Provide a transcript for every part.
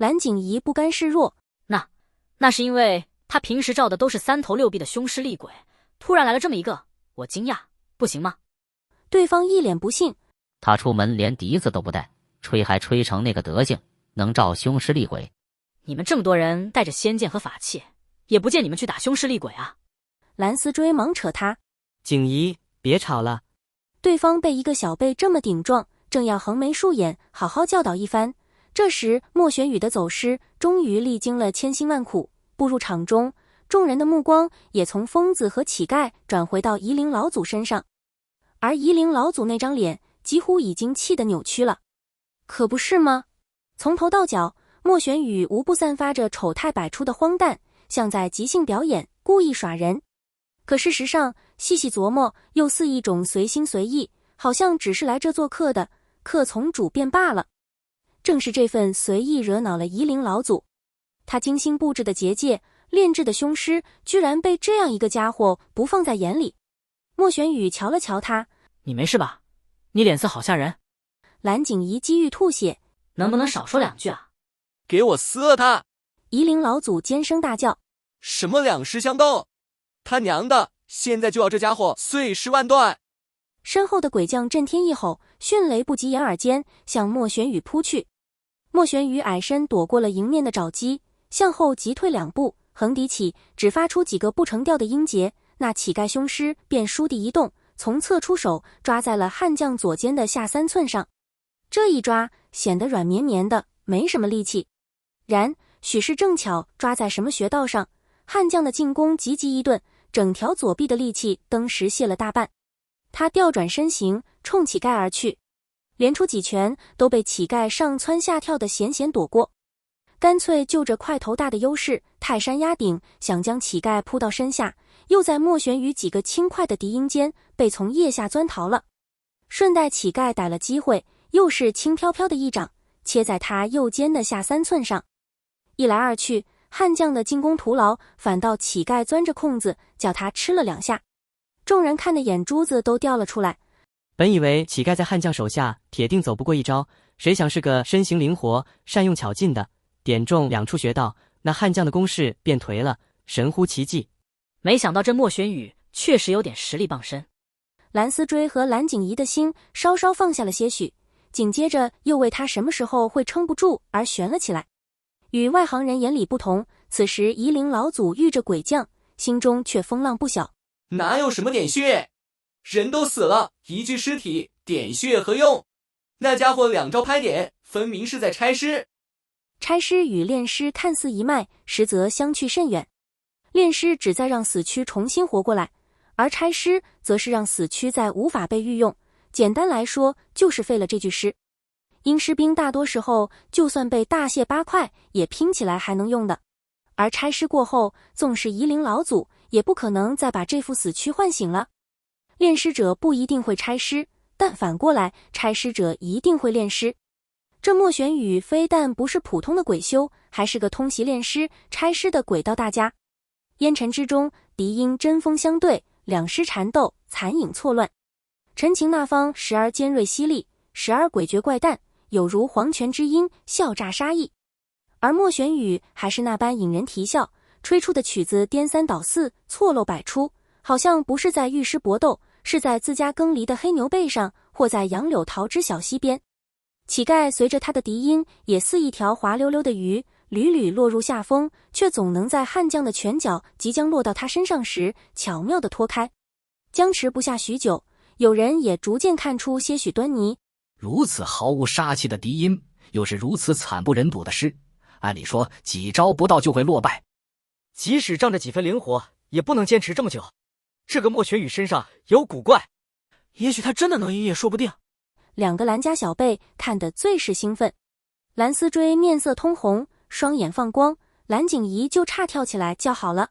蓝景怡不甘示弱，那是因为他平时照的都是3头6臂的凶尸厉鬼，突然来了这么一个，我惊讶，不行吗？对方一脸不信，他出门连笛子都不带，吹还吹成那个德行，能照凶尸厉鬼？你们这么多人带着仙剑和法器，也不见你们去打凶尸厉鬼啊！蓝思追忙扯他，景怡，别吵了。对方被一个小辈这么顶撞，正要横眉竖眼好好教导一番，这时莫玄羽的走失终于历经了千辛万苦步入场中，众人的目光也从疯子和乞丐转回到夷陵老祖身上，而夷陵老祖那张脸几乎已经气得扭曲了。可不是吗？从头到脚，莫玄羽无不散发着丑态百出的荒诞，像在即兴表演，故意耍人。可事实上，细细琢磨，又似一种随心随意，好像只是来这做客的，客从主便罢了。正是这份随意惹恼了夷陵老祖，他精心布置的结界，炼制的凶尸，居然被这样一个家伙不放在眼里。莫玄羽瞧了瞧他，你没事吧？你脸色好吓人。蓝景怡机欲吐血，能不能少说2句啊？给我撕了他！夷陵老祖尖声大叫，什么两尸相斗？他娘的，现在就要这家伙碎尸万段！身后的鬼将震天一吼，迅雷不及掩耳间向莫玄羽扑去。莫玄羽矮身躲过了迎面的爪击，向后急退2步，横笛起，只发出几个不成调的音节，那乞丐凶尸便倏地一动，从侧出手抓在了悍将左肩的下3寸上。这一抓显得软绵绵的，没什么力气。然许是正巧抓在什么穴道上，悍将的进攻急急一顿，整条左臂的力气登时泄了大半。他调转身形，冲乞丐而去，连出几拳都被乞丐上蹿下跳的险险躲过，干脆就着块头大的优势泰山压顶，想将乞丐扑到身下，又在莫玄羽几个轻快的笛音间被从腋下钻逃了。顺带乞丐逮了机会，又是轻飘飘的一掌切在他右肩的下3寸上。一来二去，悍将的进攻徒劳，反倒乞丐钻着空子叫他吃了2下。众人看得眼珠子都掉了出来，本以为乞丐在悍将手下铁定走不过一招，谁想是个身形灵活、善用巧劲的，点中2处穴道，那悍将的攻势便颓了，神乎其技。没想到这莫玄羽确实有点实力傍身。蓝思追和蓝景怡的心稍稍放下了些许，紧接着又为他什么时候会撑不住而悬了起来。与外行人眼里不同，此时夷陵老祖遇着鬼将，心中却风浪不小。哪有什么点穴？人都死了，一具尸体，点穴何用？那家伙2招拍点，分明是在拆尸。拆尸与炼尸看似一脉，实则相去甚远。炼尸只在让死躯重新活过来，而拆尸则是让死躯再无法被御用，简单来说就是废了这具尸。阴尸兵大多时候就算被大卸8块，也拼起来还能用的，而拆尸过后，纵是夷陵老祖也不可能再把这副死躯唤醒了。炼尸者不一定会拆尸，但反过来，拆尸者一定会炼尸。这莫玄羽非但不是普通的鬼修，还是个通习炼尸、拆尸的鬼道大家。烟尘之中，笛音针锋相对，2尸缠斗，残影错乱。陈情那方时而尖锐犀利，时而诡谲怪诞，有如黄泉之音，笑诈杀意。而莫玄羽还是那般引人啼笑，吹出的曲子颠3倒4，错漏百出，好像不是在御师搏斗，是在自家耕犁的黑牛背上，或在杨柳桃之小溪边。乞丐随着他的笛音，也似一条滑溜溜的鱼，屡屡落入下风，却总能在悍将的拳脚即将落到他身上时，巧妙地脱开。僵持不下许久，有人也逐渐看出些许端倪。如此毫无杀气的笛音，又是如此惨不忍睹的尸，按理说几招不到就会落败，即使仗着几分灵活，也不能坚持这么久。这个莫玄羽身上有古怪，也许他真的能赢也说不定。2个蓝家小辈看得最是兴奋，蓝思追面色通红，双眼放光，蓝景怡就差跳起来叫好了。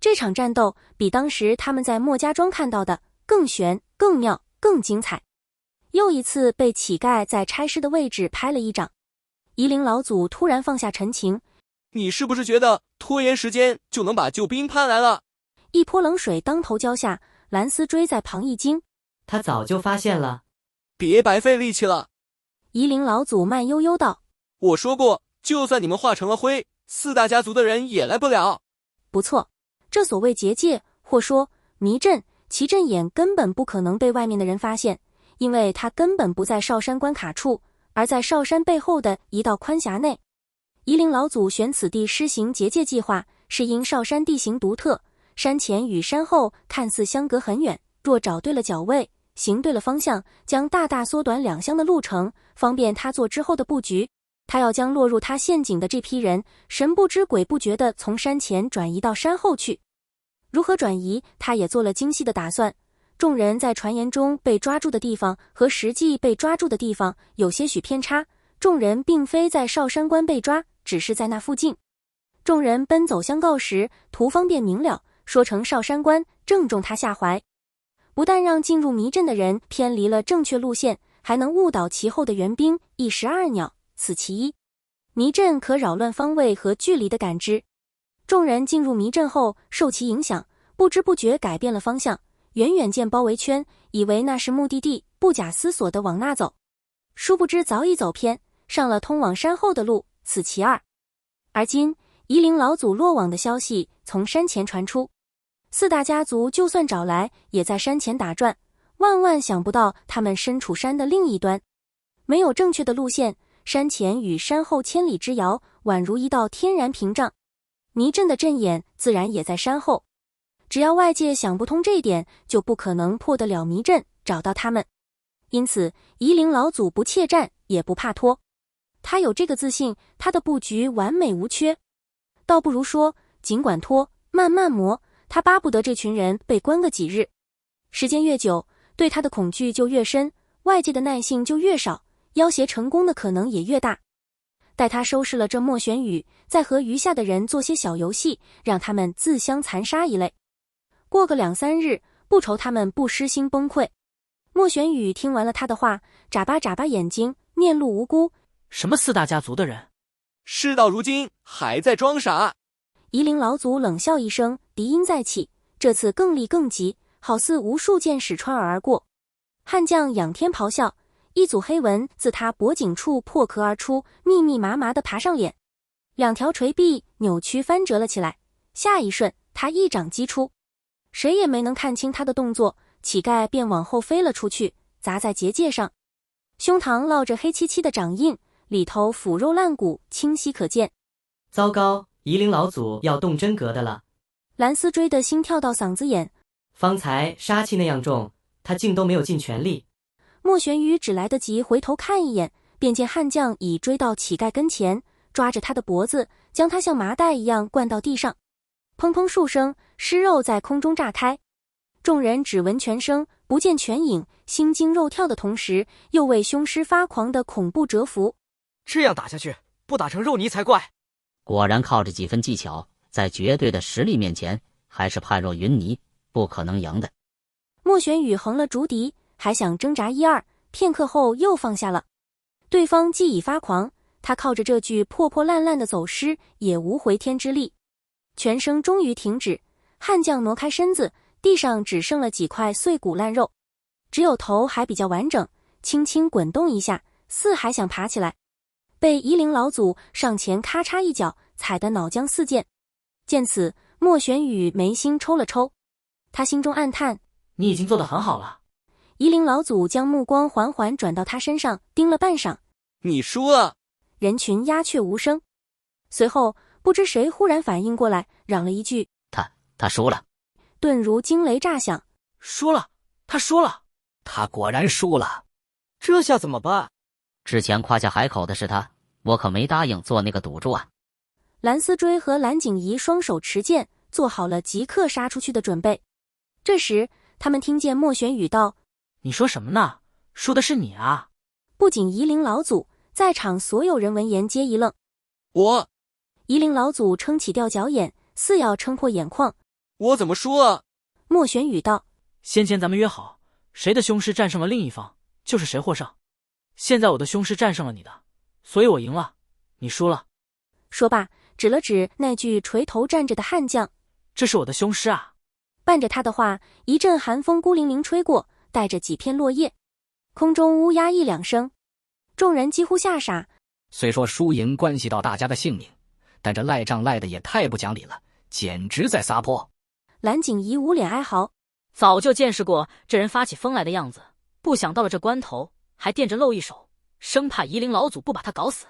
这场战斗比当时他们在莫家庄看到的更悬、更妙、更精彩。又一次被乞丐在拆尸的位置拍了一掌。夷陵老祖突然放下陈情，你是不是觉得拖延时间就能把救兵盼来了？一泼冷水当头浇下，蓝思追在旁一惊，他早就发现了。别白费力气了。夷陵老祖慢悠悠道，我说过就算你们化成了灰，四大家族的人也来不了。不错，这所谓结界，或说迷阵，其阵眼根本不可能被外面的人发现，因为它根本不在少山关卡处，而在少山背后的一道宽峡内。夷陵老祖选此地施行结界计划，是因少山地形独特，山前与山后看似相隔很远，若找对了脚位，行对了方向，将大大缩短2乡的路程，方便他做之后的布局。他要将落入他陷阱的这批人神不知鬼不觉地从山前转移到山后去。如何转移，他也做了精细的打算。众人在传言中被抓住的地方和实际被抓住的地方有些许偏差，众人并非在少山关被抓，只是在那附近。众人奔走相告时，图方便明了，说成少山关，正中他下怀。不但让进入迷阵的人偏离了正确路线，还能误导其后的援兵，一石二鸟，此其一。迷阵可扰乱方位和距离的感知。众人进入迷阵后，受其影响，不知不觉改变了方向，远远见包围圈，以为那是目的地，不假思索地往那走。殊不知早已走偏，上了通往山后的路，此其二。而今夷陵老祖落网的消息从山前传出，四大家族就算找来，也在山前打转，万万想不到他们身处山的另一端，没有正确的路线，山前与山后千里之遥，宛如一道天然屏障。迷阵的阵眼自然也在山后，只要外界想不通这一点，就不可能破得了迷阵，找到他们。因此夷陵老祖不怯战，也不怕拖。他有这个自信，他的布局完美无缺。倒不如说，尽管拖，慢慢磨，他巴不得这群人被关个几日。时间越久，对他的恐惧就越深，外界的耐性就越少，要挟成功的可能也越大。待他收拾了这莫玄羽，再和余下的人做些小游戏，让他们自相残杀一类。过个2、3日，不愁他们不失心崩溃。莫玄羽听完了他的话，眨巴眨巴眼睛，面露无辜。什么四大家族的人？事到如今还在装傻。夷陵老祖冷笑一声，笛音再起，这次更厉更急，好似无数箭矢穿耳而过。悍将仰天咆哮，一组黑纹自他脖颈处破壳而出，密密麻麻地爬上脸，2条垂臂扭曲翻折了起来。下一瞬，他一掌击出，谁也没能看清他的动作，乞丐便往后飞了出去，砸在结界上，胸膛烙着黑漆漆的掌印，里头腐肉烂骨清晰可见。糟糕，夷陵老祖要动真格的了。蓝丝追得心跳到嗓子眼，方才杀气那样重，他竟都没有尽全力。莫玄羽只来得及回头看一眼，便见悍将已追到乞丐跟前，抓着他的脖子，将他像麻袋一样灌到地上。砰砰数声，尸肉在空中炸开。众人只闻拳声，不见拳影，心惊肉跳的同时，又为凶尸发狂的恐怖折服。这样打下去，不打成肉泥才怪。果然靠着几分技巧，在绝对的实力面前，还是判若云泥，不可能赢的。莫玄羽横了竹笛，还想挣扎1、2，片刻后又放下了。对方既已发狂，他靠着这具破破烂烂的走尸，也无回天之力。拳声终于停止，悍将挪开身子，地上只剩了几块碎骨烂肉，只有头还比较完整，轻轻滚动一下，似还想爬起来。被夷陵老祖上前咔嚓一脚踩得脑浆四溅。见此，莫玄羽眉心抽了抽，他心中暗叹：你已经做得很好了。夷陵老祖将目光缓缓转到他身上，盯了半晌。你输了。人群鸦雀无声。随后不知谁忽然反应过来，嚷了一句：他输了。顿如惊雷炸响。输了，他输了。他果然输了。这下怎么办？之前夸下海口的是他，我可没答应做那个赌注啊。蓝思追和蓝景怡双手持剑，做好了即刻杀出去的准备。这时他们听见莫玄羽道：你说什么呢？输的是你啊。不仅夷陵老祖，在场所有人闻言皆一愣。夷陵老祖撑起吊脚眼，似要撑破眼眶。我怎么输了？莫玄羽道：先前咱们约好，谁的凶尸战胜了另一方，就是谁获胜。现在我的凶尸战胜了你的，所以我赢了，你输了。说罢，指了指那具垂头站着的悍将：这是我的凶尸啊。伴着他的话，一阵寒风孤零零吹过，带着几片落叶，空中乌鸦1、2声。众人几乎吓傻，虽说输赢关系到大家的性命，但这赖账赖的也太不讲理了，简直在撒泼。蓝景怡捂脸哀嚎，早就见识过这人发起疯来的样子，不想到了这关头还惦着露一手，生怕夷陵老祖不把他搞死。